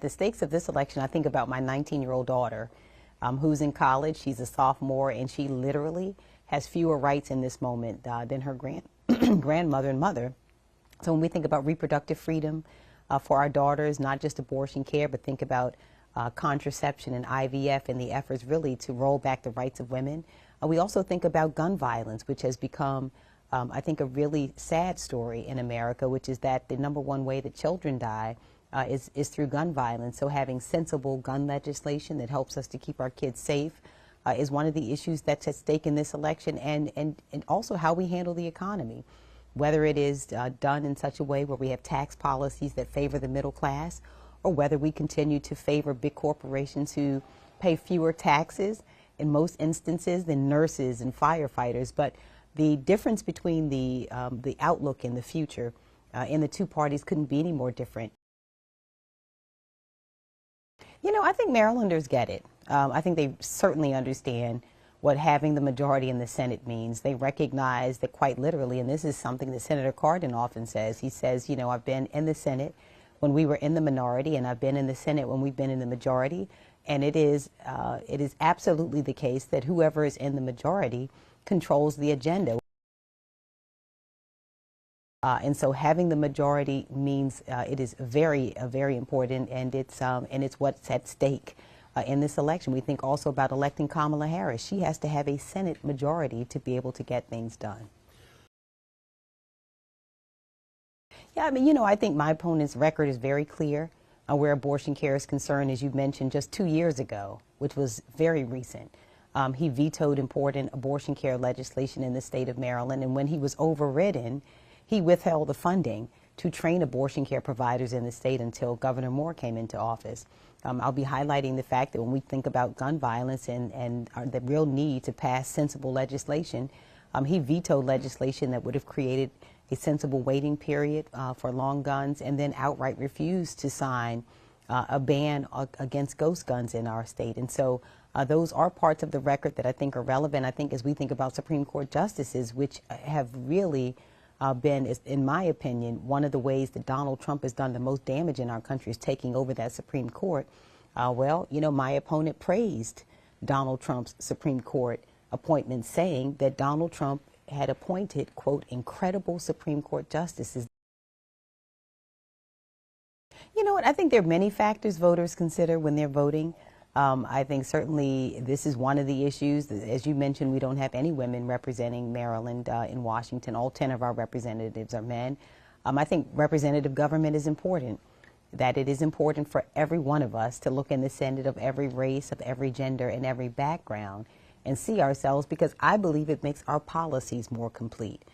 The stakes of this election, I think about my 19-year-old daughter who's in college. She's a sophomore, and she literally has fewer rights in this moment than her grandmother and mother. So when we think about reproductive freedom for our daughters, not just abortion care, but think about contraception and IVF and the efforts really to roll back the rights of women. We also think about gun violence, which has become, I think, a really sad story in America, which is that the #1 way that children die is through gun violence. So having sensible gun legislation that helps us to keep our kids safe is one of the issues that's at stake in this election, and also how we handle the economy, whether it is done in such a way where we have tax policies that favor the middle class, or whether we continue to favor big corporations who pay fewer taxes in most instances than nurses and firefighters. But the difference between the outlook and the future in the two parties couldn't be any more different. You know, I think Marylanders get it. I think they certainly understand what having the majority in the Senate means. They recognize that quite literally, and this is something that Senator Cardin often says. He says, you know, I've been in the Senate when we were in the minority, and I've been in the Senate when we've been in the majority. And it is absolutely the case that whoever is in the majority controls the agenda. And so having the majority means it is very important, and it's what's at stake in this election. We think also about electing Kamala Harris. She has to have a Senate majority to be able to get things done. Yeah, I mean, you know, I think my opponent's record is very clear where abortion care is concerned, as you mentioned, just 2 years ago, which was very recent. He vetoed important abortion care legislation in the state of Maryland, and when he was overridden, he withheld the funding to train abortion care providers in the state until Governor Moore came into office. I'll be highlighting the fact that when we think about gun violence and the real need to pass sensible legislation, he vetoed legislation that would have created a sensible waiting period for long guns, and then outright refused to sign a ban against ghost guns in our state. And so those are parts of the record that I think are relevant. I think as we think about Supreme Court justices, which have really been, in my opinion, one of the ways that Donald Trump has done the most damage in our country is taking over that Supreme Court. Well, you know, my opponent praised Donald Trump's Supreme Court appointment, saying that Donald Trump had appointed, quote, incredible Supreme Court justices. You know what? I think there are many factors voters consider when they're voting. I think certainly this is one of the issues. As you mentioned, we don't have any women representing Maryland in Washington. All 10 of our representatives are men. I think representative government is important, that it is important for every one of us to look in the Senate of every race, of every gender, and every background and see ourselves, because I believe it makes our policies more complete.